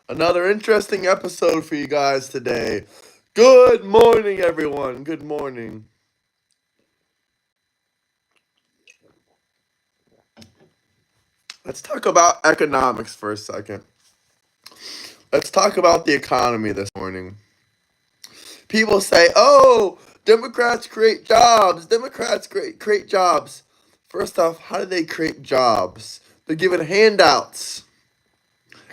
Another interesting episode for you guys today. Good morning, everyone. Good morning. Let's talk about economics for a second. Let's talk about the economy this morning. People say, oh, Democrats create jobs. Democrats create jobs. First off, how do they create jobs? They're giving handouts.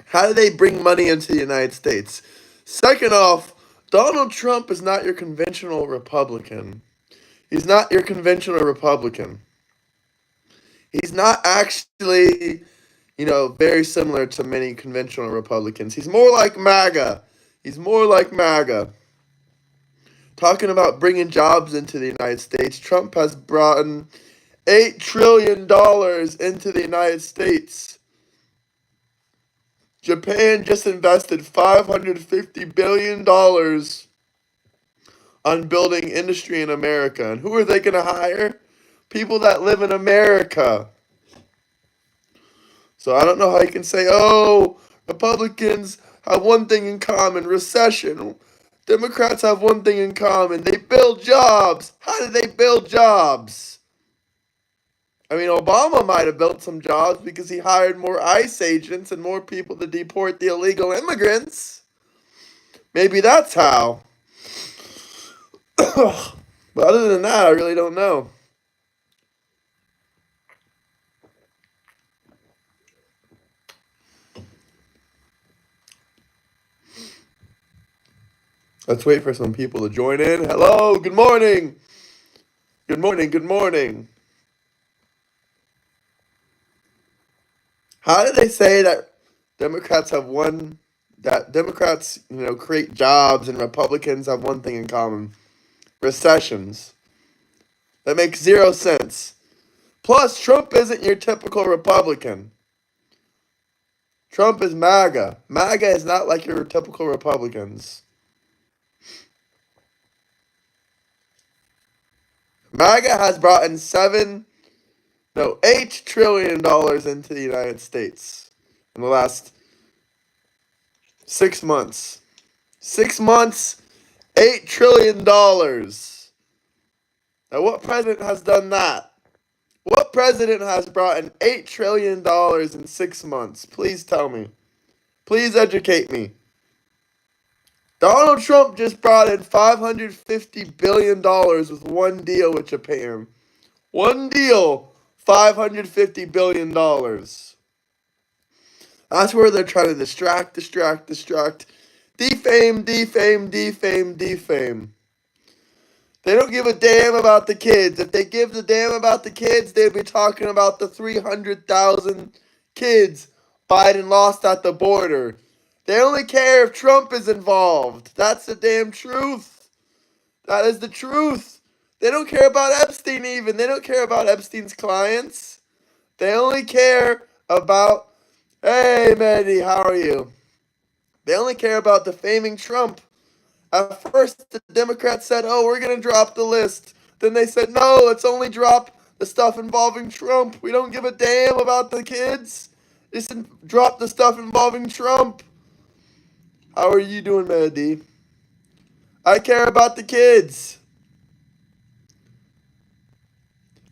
How do they bring money into the United States? Second off, Donald Trump is not your conventional Republican. He's not your conventional Republican. He's not actually, very similar to many conventional Republicans. He's more like MAGA. He's more like MAGA. Talking about bringing jobs into the United States, Trump has brought in $8 trillion into the United States. Japan just invested $550 billion on building industry in America. And who are they going to hire? People that live in America. So I don't know how you can say, oh, Republicans have one thing in common, recession. Democrats have one thing in common, they build jobs. How did they build jobs? I mean, Obama might have built some jobs because he hired more ICE agents and more people to deport the illegal immigrants. Maybe that's how. But other than that, I really don't know. Let's wait for some people to join in. Hello, good morning. Good morning, good morning. How did they say that Democrats have one, that Democrats, create jobs and Republicans have one thing in common? Recessions. That makes zero sense. Plus, Trump isn't your typical Republican. Trump is MAGA. MAGA is not like your typical Republicans. MAGA has brought in $8 trillion into the United States in the last 6 months. 6 months, $8 trillion. Now, what president has done that? What president has brought in $8 trillion in 6 months? Please tell me. Please educate me. Donald Trump just brought in $550 billion with one deal with Japan. One deal, $550 billion. That's where they're trying to distract. Defame. They don't give a damn about the kids. If they give a damn about the kids, they'd be talking about the 300,000 kids Biden lost at the border. They only care if Trump is involved. That's the damn truth. That is the truth. They don't care about Epstein even. They don't care about Epstein's clients. They only care about, hey, Mandy, how are you? They only care about defaming Trump. At first, the Democrats said, oh, we're going to drop the list. Then they said, no, let's only drop the stuff involving Trump. We don't give a damn about the kids. Just drop the stuff involving Trump. How are you doing, Mandy? I care about the kids.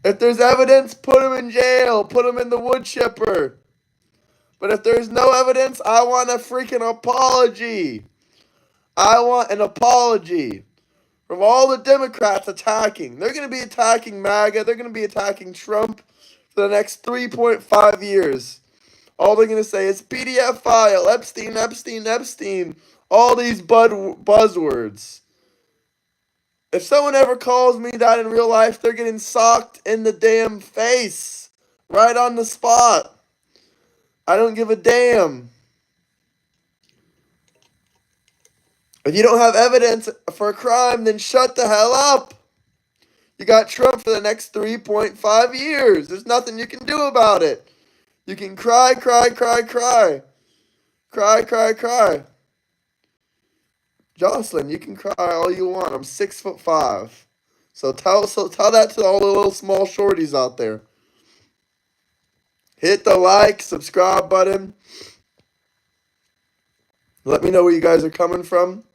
If there's evidence, put them in jail. Put them in the wood chipper. But if there's no evidence, I want a freaking apology. I want an apology from all the Democrats attacking. They're going to be attacking MAGA. They're going to be attacking Trump for the next 3.5 years. All they're going to say is PDF file, Epstein. All these buzzwords. If someone ever calls me that in real life, they're getting socked in the damn face. Right on the spot. I don't give a damn. If you don't have evidence for a crime, then shut the hell up. You got Trump for the next 3.5 years. There's nothing you can do about it. You can cry. Jocelyn, you can cry all you want. I'm 6'5". So tell that to all the little small shorties out there. Hit the like, subscribe button. Let me know where you guys are coming from.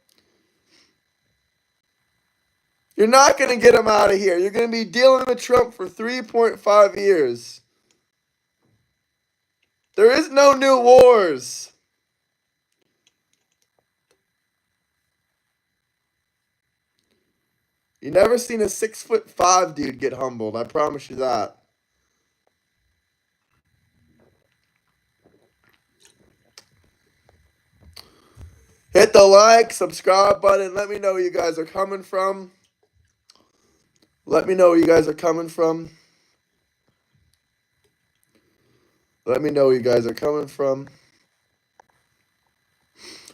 You're not going to get him out of here. You're going to be dealing with Trump for 3.5 years. There is no new wars. You never seen a 6'5" dude get humbled. I promise you that. Hit the like, subscribe button. Let me know where you guys are coming from. Let me know where you guys are coming from. Let me know where you guys are coming from.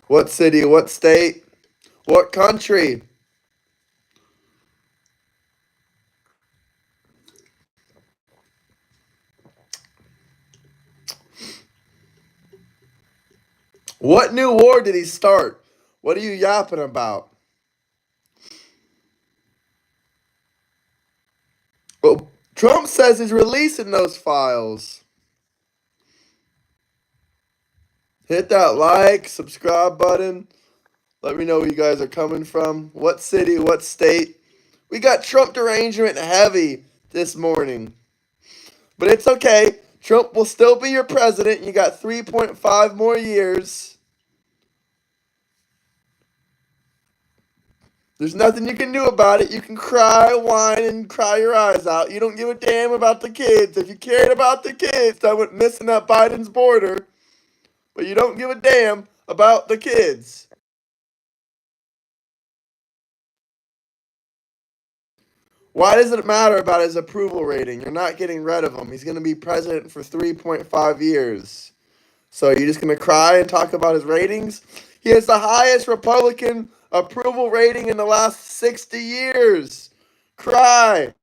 What city? What state? What country? What new war did he start? What are you yapping about? Well, Trump says he's releasing those files. Hit that like, subscribe button. Let me know where you guys are coming from. What city, what state? We got Trump derangement heavy this morning. But it's okay. Trump will still be your president. You got 3.5 more years. There's nothing you can do about it. You can cry, whine, and cry your eyes out. You don't give a damn about the kids. If you cared about the kids, I wouldn't missing up Biden's border. But you don't give a damn about the kids. Why does it matter about his approval rating? You're not getting rid of him. He's going to be president for 3.5 years. So you're just going to cry and talk about his ratings? He has the highest Republican approval rating in the last 60 years. Cry.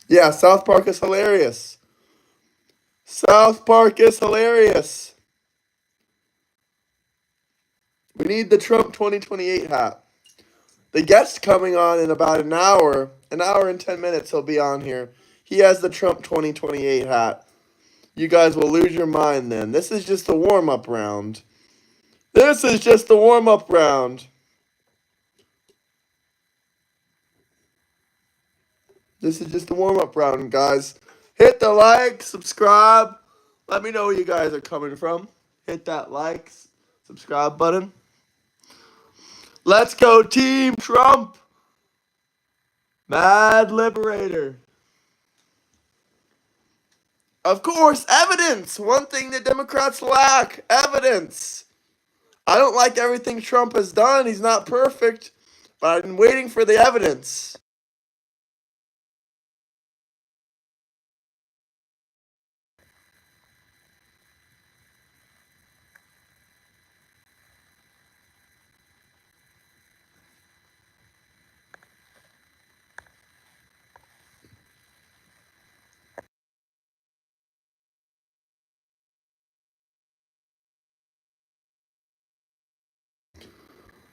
Yeah, South Park is hilarious. South Park is hilarious. We need the Trump 2028 hat. The guest coming on in about an hour and 10 minutes, he'll be on here. He has the Trump 2028 hat. You guys will lose your mind then. This is just a warm-up round. This is just the warm-up round. This is just the warm-up round, guys. Hit the like, subscribe. Let me know where you guys are coming from. Hit that like, subscribe button. Let's go, Team Trump. Mad Liberator. Of course, evidence. One thing that Democrats lack, evidence. I don't like everything Trump has done. He's not perfect, but I've been waiting for the evidence.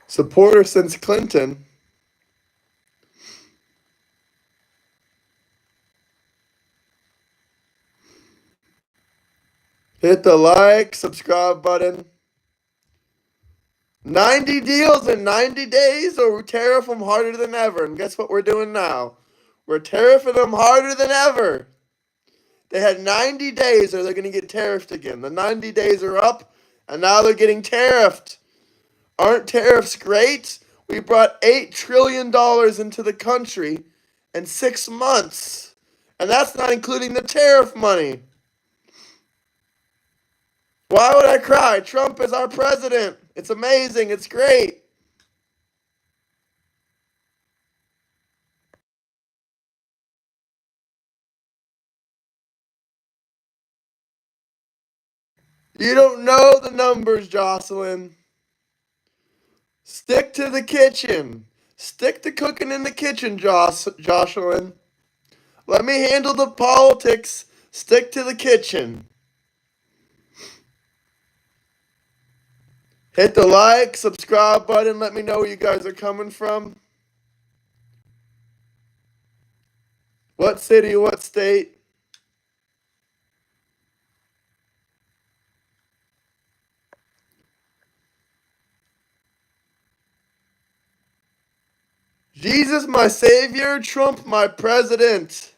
Supporter since Clinton. Hit the like, subscribe button. 90 deals in 90 days, or we tariff them harder than ever. And guess what we're doing now? We're tariffing them harder than ever. They had 90 days, or they're going to get tariffed again. The 90 days are up, and now they're getting tariffed. Aren't tariffs great? We brought $8 trillion into the country in 6 months. And that's not including the tariff money. Why would I cry? Trump is our president. It's amazing. It's great. You don't know the numbers, Jocelyn. Stick to the kitchen. Stick to cooking in the kitchen, Jocelyn. Let me handle the politics. Stick to the kitchen. Hit the like, subscribe button. Let me know where you guys are coming from. What city, what state? Jesus my savior, Trump my president.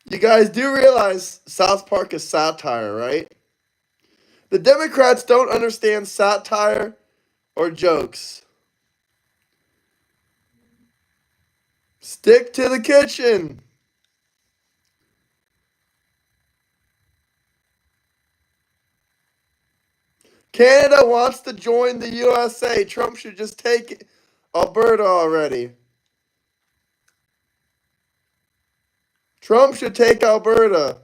You guys do realize South Park is satire, right? The Democrats don't understand satire or jokes. Stick to the kitchen. Canada wants to join the USA. Trump should just take Alberta already. Trump should take Alberta.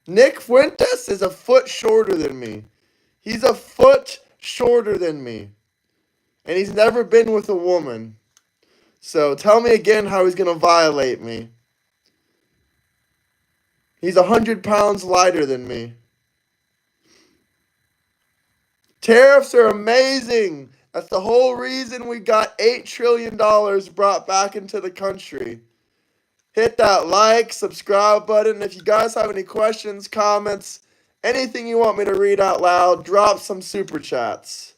Nick Fuentes is a foot shorter than me. He's a foot shorter than me. And he's never been with a woman. So tell me again how he's going to violate me. He's 100 pounds lighter than me. Tariffs are amazing. That's the whole reason we got $8 trillion brought back into the country. Hit that like, subscribe button. If you guys have any questions, comments, anything you want me to read out loud, drop some super chats.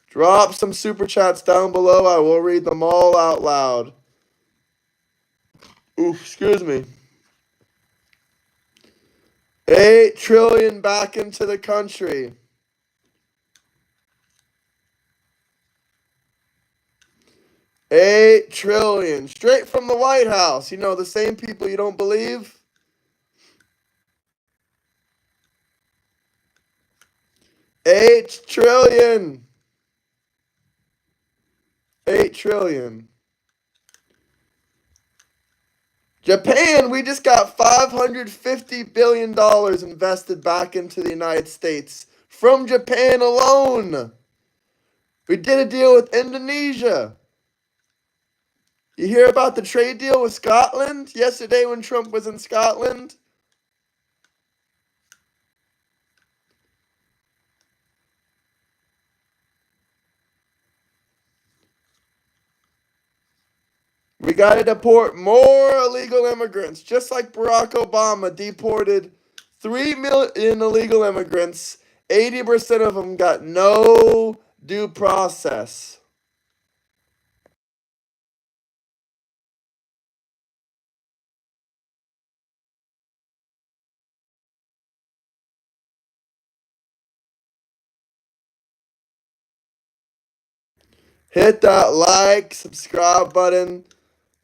Drop some super chats down below. I will read them all out loud. Oof, excuse me. 8 trillion back into the country. $8 trillion straight from the White House. You know, the same people you don't believe. $8 trillion. 8 trillion. Japan, we just got $550 billion invested back into the United States from Japan alone. We did a deal with Indonesia. You hear about the trade deal with Scotland yesterday when Trump was in Scotland? We got to deport more illegal immigrants, just like Barack Obama deported 3 million illegal immigrants. 80% of them got no due process. Hit that like, subscribe button.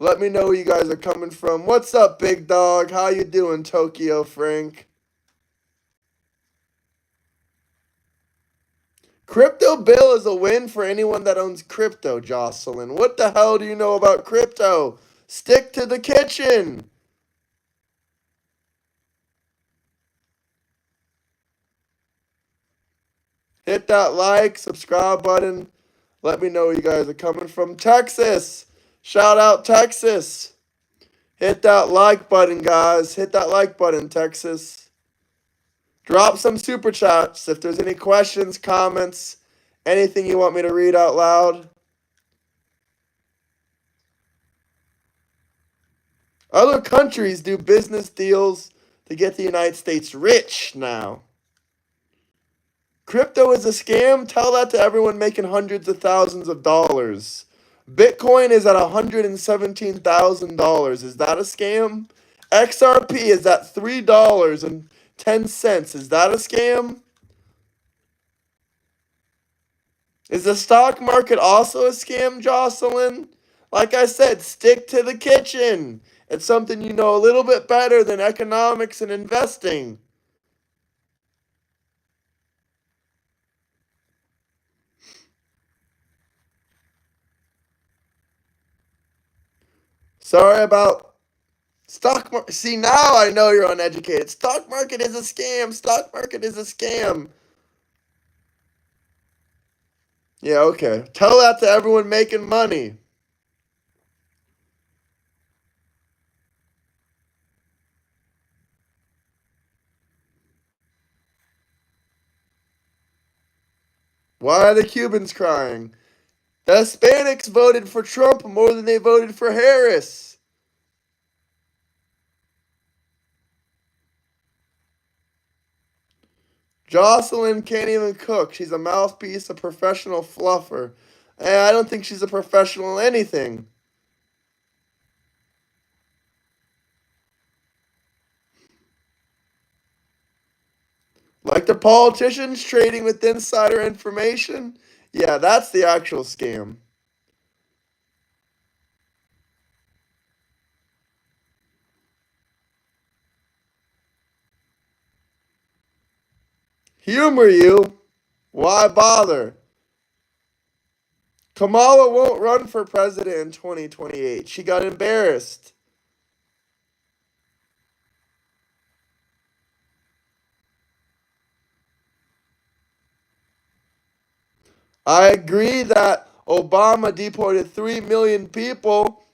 Let me know where you guys are coming from. What's up, big dog? How you doing, Tokyo Frank? Crypto Bill is a win for anyone that owns crypto, Jocelyn. What the hell do you know about crypto? Stick to the kitchen. Hit that like, subscribe button. Let me know where you guys are coming from. Texas. Shout out Texas. Hit that like button, guys. Hit that like button, Texas. Drop some super chats if there's any questions, comments, anything you want me to read out loud. Other countries do business deals to get the United States rich now. Crypto is a scam. Tell that to everyone making hundreds of thousands of dollars. Bitcoin is at $117,000. Is that a scam? XRP is at $3.10. Is that a scam? Is the stock market also a scam, Jocelyn? Like I said, stick to the kitchen. It's something you know a little bit better than economics and investing. Sorry about stock market. See, now I know you're uneducated. Stock market is a scam. Stock market is a scam. Yeah, okay. Tell that to everyone making money. Why are the Cubans crying? The Hispanics voted for Trump more than they voted for Harris. Jocelyn can't even cook. She's a mouthpiece, a professional fluffer. I don't think she's a professional anything. Like the politicians trading with insider information? Yeah, that's the actual scam. Humor you? Why bother? Kamala won't run for president in 2028. She got embarrassed. I agree that Obama deported 3 million people.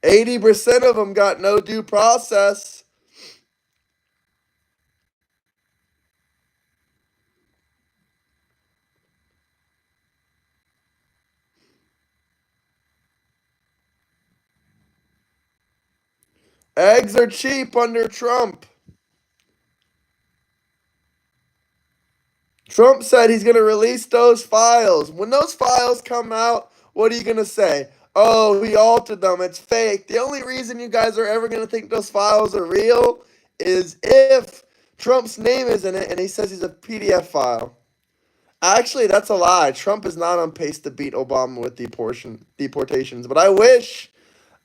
80% of them got no due process. Eggs are cheap under Trump. Trump said he's going to release those files. When those files come out, what are you going to say? Oh, he altered them. It's fake. The only reason you guys are ever going to think those files are real is if Trump's name is in it and he says he's a PDF file. Actually, that's a lie. Trump is not on pace to beat Obama with deportations. But I wish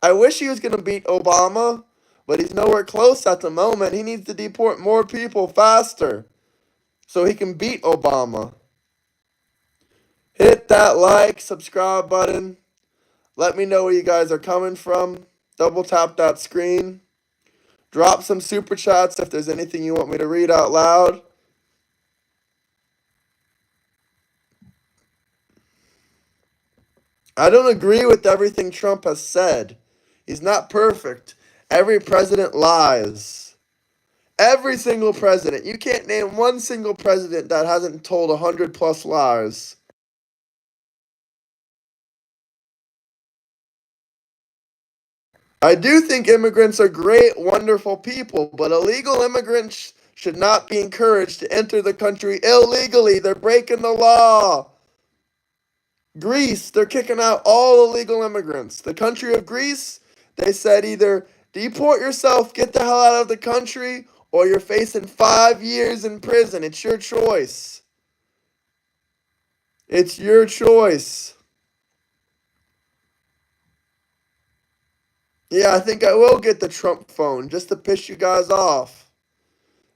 he was going to beat Obama, but he's nowhere close at the moment. He needs to deport more people faster so he can beat Obama. Hit that like, subscribe button. Let me know where you guys are coming from. Double tap that screen. Drop some super chats if there's anything you want me to read out loud. I don't agree with everything Trump has said. He's not perfect. Every president lies. Every single president. You can't name one single president that hasn't told 100 plus lies. I do think immigrants are great, wonderful people, but illegal immigrants should not be encouraged to enter the country illegally. They're breaking the law. Greece, they're kicking out all illegal immigrants. The country of Greece, they said either deport yourself, get the hell out of the country, or you're facing 5 years in prison. It's your choice. It's your choice. Yeah, I think I will get the Trump phone just to piss you guys off.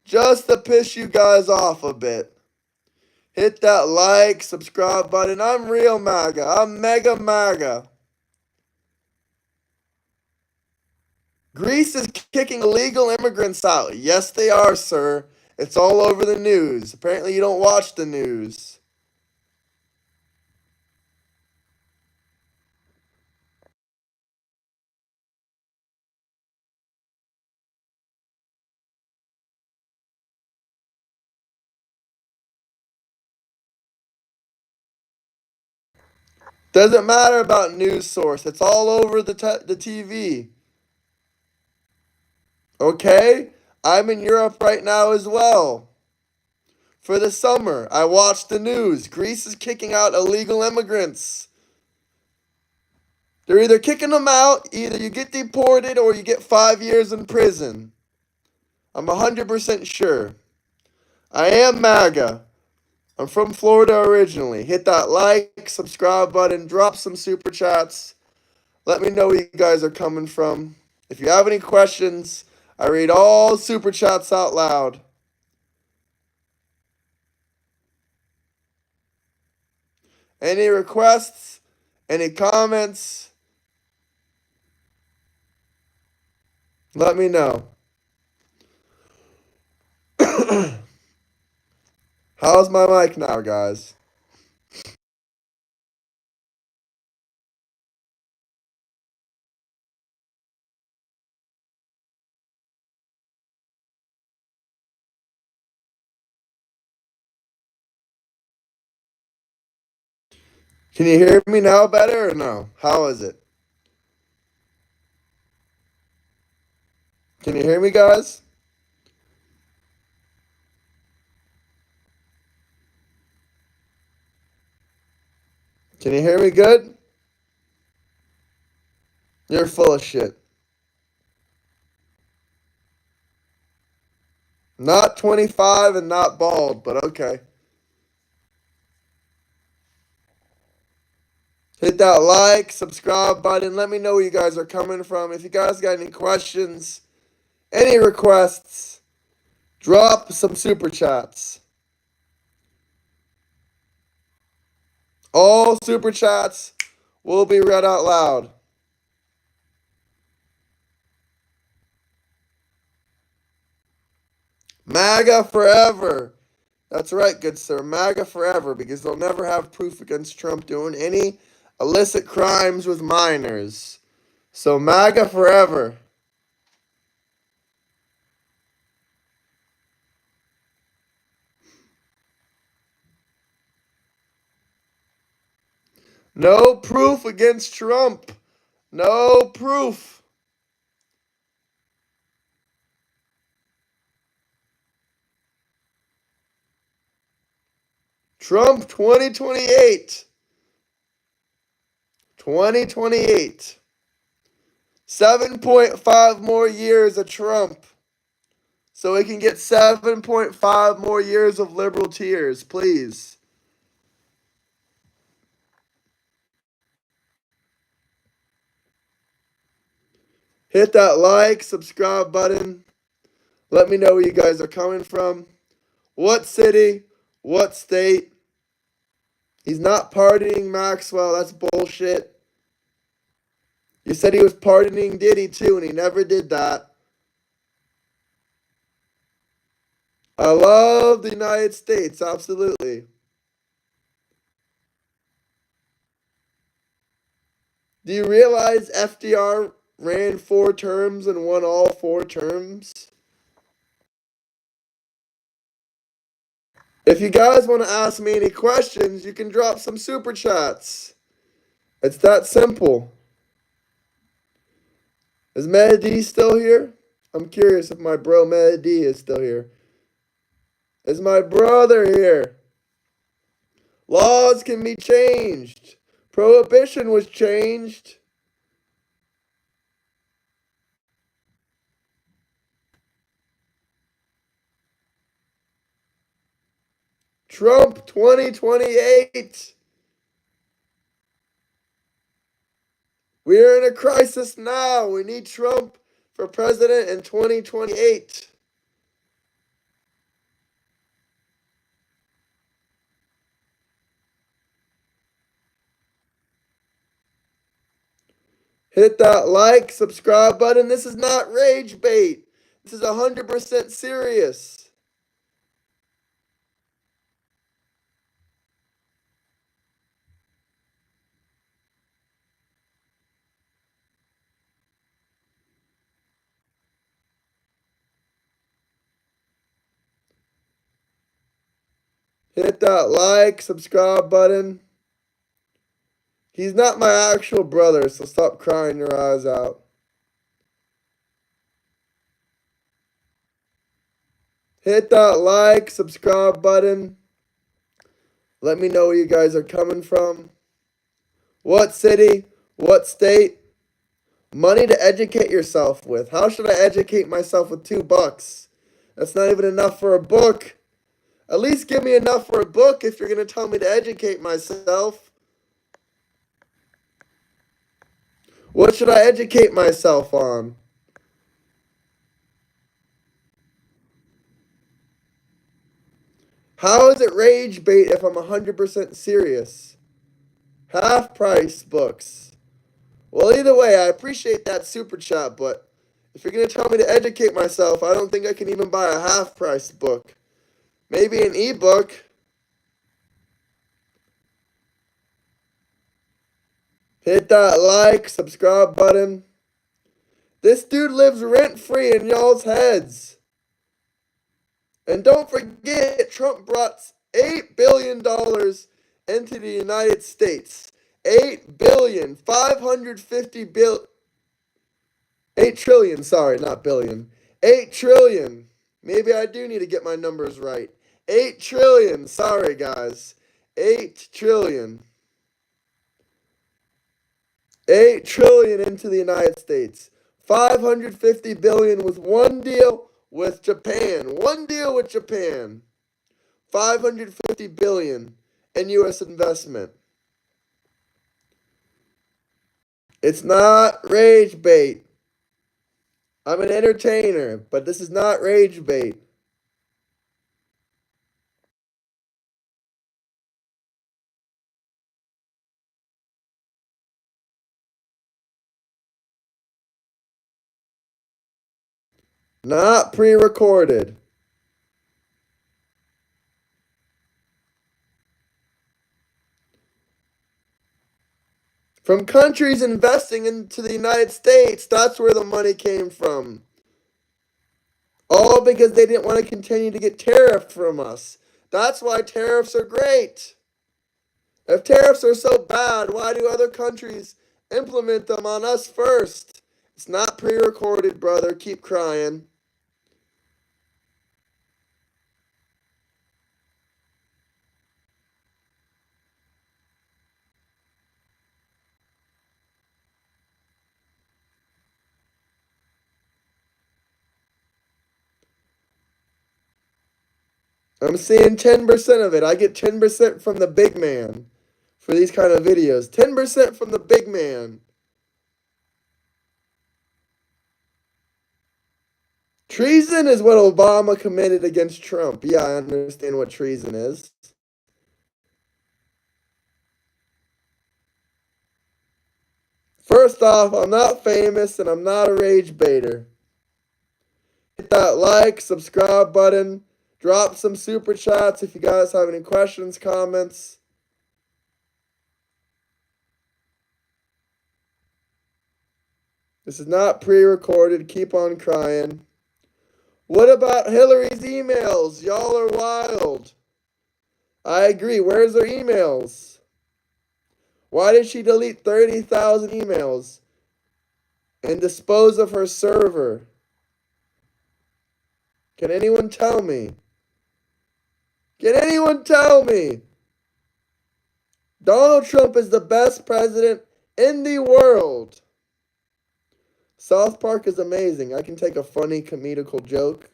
Just to piss you guys off a bit. Hit that like, subscribe button. I'm real MAGA. I'm mega MAGA. Greece is kicking illegal immigrants out. Yes, they are, sir. It's all over the news. Apparently, you don't watch the news. Doesn't matter about news source. It's all over the TV. Okay? I'm in Europe right now as well. For the summer, I watched the news. Greece is kicking out illegal immigrants. They're either kicking them out, either you get deported or you get 5 years in prison. I'm 100% sure. I am MAGA. I'm from Florida originally. Hit that like, subscribe button, drop some super chats. Let me know where you guys are coming from. If you have any questions, I read all super chats out loud. Any requests? Any comments? Let me know. How's my mic now, guys? Can you hear me now better or no? How is it? Can you hear me, guys? Can you hear me good? You're full of shit. Not 25 and not bald, but okay. Hit that like, subscribe button. Let me know where you guys are coming from. If you guys got any questions, any requests, drop some super chats. All super chats will be read out loud. MAGA forever. That's right, good sir. MAGA forever, because they'll never have proof against Trump doing any illicit crimes with minors. So MAGA forever. No proof against Trump. No proof. Trump 2028. 2028. 7.5 more years of Trump. So we can get 7.5 more years of liberal tears, please. Hit that like, subscribe button. Let me know where you guys are coming from. What city? What state? He's not pardoning Maxwell. That's bullshit. You said he was pardoning Diddy too, and he never did that. I love the United States, absolutely. Do you realize FDR ran 4 terms and won all 4 terms? If you guys want to ask me any questions, you can drop some super chats. It's that simple. Is Mehdi still here? I'm curious if my bro Mehdi is still here. Is my brother here? Laws can be changed. Prohibition was changed. Trump 2028. We're in a crisis now. We need Trump for president in 2028. Hit that like, subscribe button. This is not rage bait. This is 100% serious. Hit that like, subscribe button. He's not my actual brother, so stop crying your eyes out. Hit that like, subscribe button. Let me know where you guys are coming from. What city? What state? Money to educate yourself with. How should I educate myself with $2? That's not even enough for a book. At least give me enough for a book if you're going to tell me to educate myself. What should I educate myself on? How is it rage bait if I'm 100% serious? Half price books. Well, either way, I appreciate that super chat, but if you're going to tell me to educate myself, I don't think I can even buy a half price book. Maybe an ebook. Hit that like, subscribe button. This dude lives rent-free in y'all's heads. And don't forget, Trump brought $8 billion into the United States. 8 billion, 550 bill, 8 trillion, sorry, not billion. 8 trillion. Maybe I do need to get my numbers right. 8 trillion, sorry guys. 8 trillion. 8 trillion into the United States. 550 billion with one deal with Japan. One deal with Japan. 550 billion in US investment. It's not rage bait. I'm an entertainer, but this is not rage bait. Not pre-recorded. From countries investing into the United States, that's where the money came from. All because they didn't want to continue to get tariffed from us. That's why tariffs are great. If tariffs are so bad, why do other countries implement them on us first? It's not pre-recorded, brother. Keep crying. I'm seeing 10% of it. I get 10% from the big man for these kind of videos. 10% from the big man. Treason is what Obama committed against Trump. Yeah, I understand what treason is. First off, I'm not famous and I'm not a rage baiter. Hit that like, subscribe button. Drop some super chats if you guys have any questions, comments. This is not pre-recorded. Keep on crying. What about Hillary's emails? Y'all are wild. I agree. Where's her emails? Why did she delete 30,000 emails and dispose of her server? Can anyone tell me? Can anyone tell me? Donald Trump is the best president in the world. South Park is amazing. I can take a funny comical joke.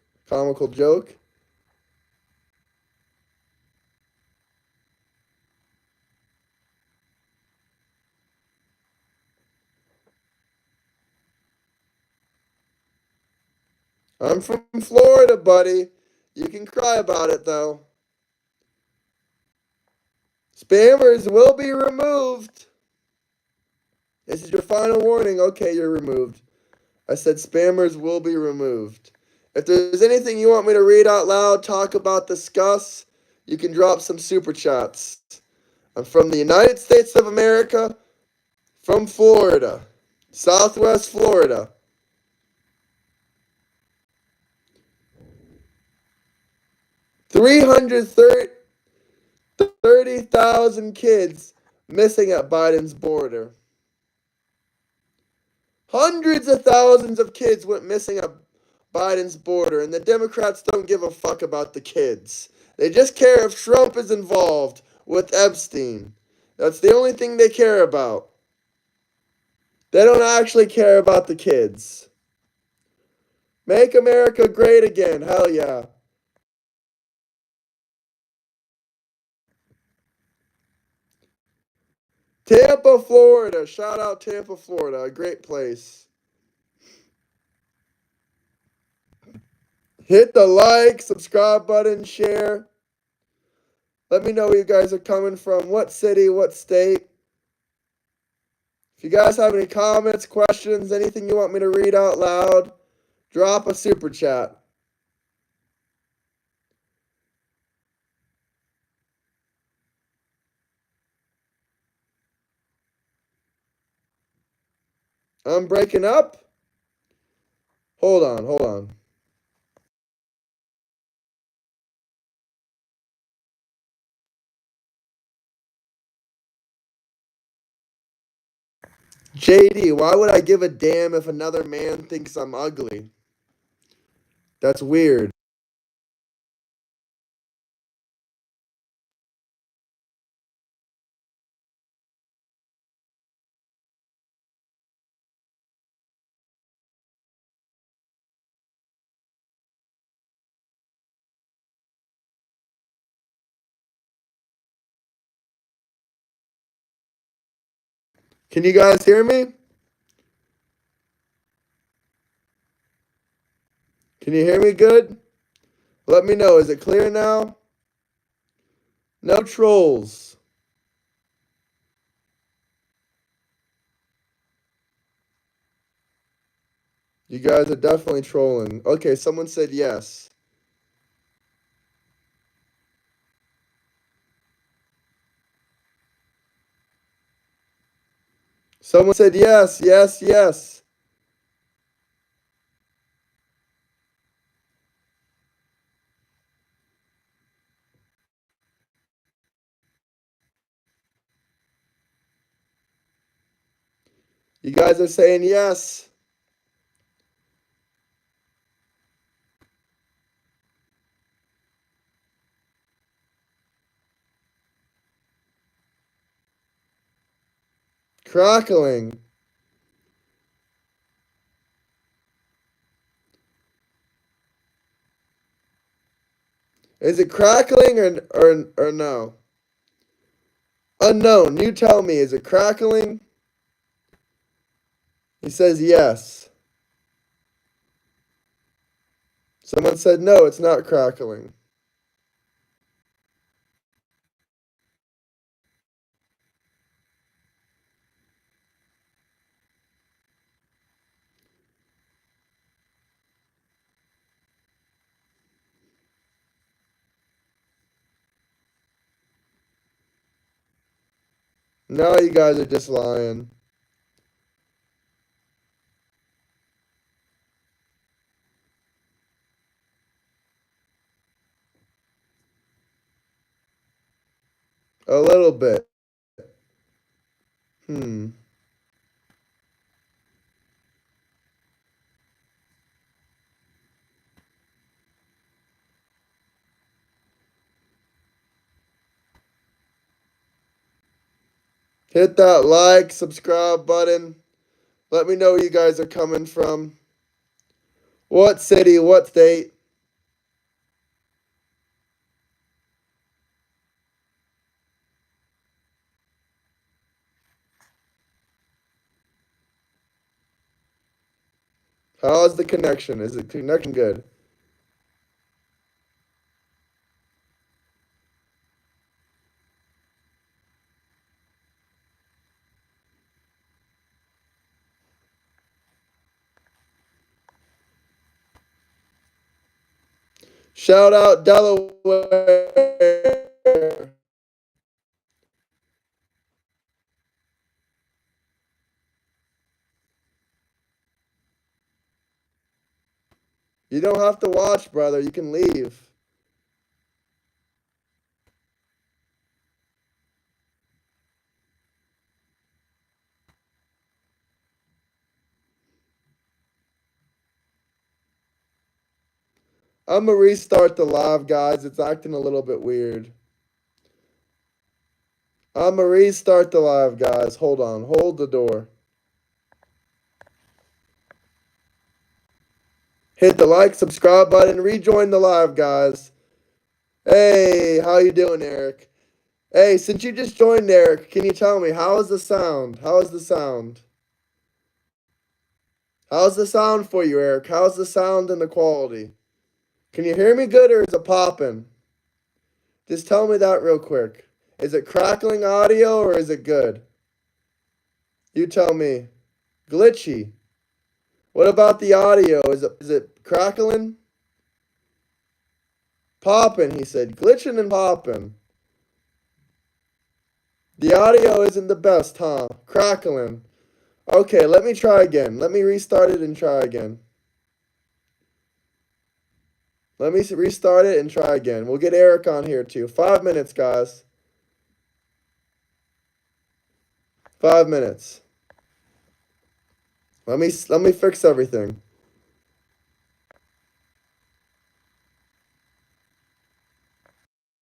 I'm from Florida, buddy. You can cry about it, though. Spammers will be removed. This is your final warning. Okay, you're removed. I said spammers will be removed. If there's anything you want me to read out loud, talk about, discuss, you can drop some super chats. I'm from the United States of America, from Florida, Southwest Florida. 330,000 kids missing at Biden's border. Hundreds of thousands of kids went missing at Biden's border, and the Democrats don't give a fuck about the kids. They just care if Trump is involved with Epstein. That's the only thing they care about. They don't actually care about the kids. Make America great again. Hell yeah. Tampa, Florida. Shout out Tampa, Florida. A great place. Hit the like, subscribe button, share. Let me know where you guys are coming from. What city, what state. If you guys have any comments, questions, anything you want me to read out loud, drop a super chat. I'm breaking up? Hold on. JD, why would I give a damn if another man thinks I'm ugly? That's weird. Can you guys hear me? Can you hear me good? Let me know. Is it clear now? No trolls. You guys are definitely trolling. Okay, someone said yes. Someone said yes, yes, yes. You guys are saying yes. Crackling. Is it crackling or no? Unknown. You tell me. Is it crackling? He says yes. Someone said no, it's not crackling. No, you guys are just lying. A little bit. Hit that like, subscribe button. Let me know where you guys are coming from. What city, what state? How is the connection? Is the connection good? Shout out Delaware. You don't have to watch, brother. You can leave. I'm going to restart the live, guys. It's acting a little bit weird. I'm going to restart the live, guys. Hold on. Hold the door. Hit the like, subscribe button. Rejoin the live, guys. Hey, how you doing, Eric? Hey, since you just joined, Eric, can you tell me, how is the sound? How is the sound? How's the sound for you, Eric? How's the sound and the quality? Can you hear me good or is it popping? Just tell me that real quick. Is it crackling audio or is it good? You tell me. Glitchy. What about the audio? Is it crackling? Popping, he said. Glitching and popping. The audio isn't the best, huh? Crackling. Okay, let me try again. Let me restart it and try again. Let me restart it and try again. We'll get Eric on here too. 5 minutes, guys. 5 minutes. Let me fix everything.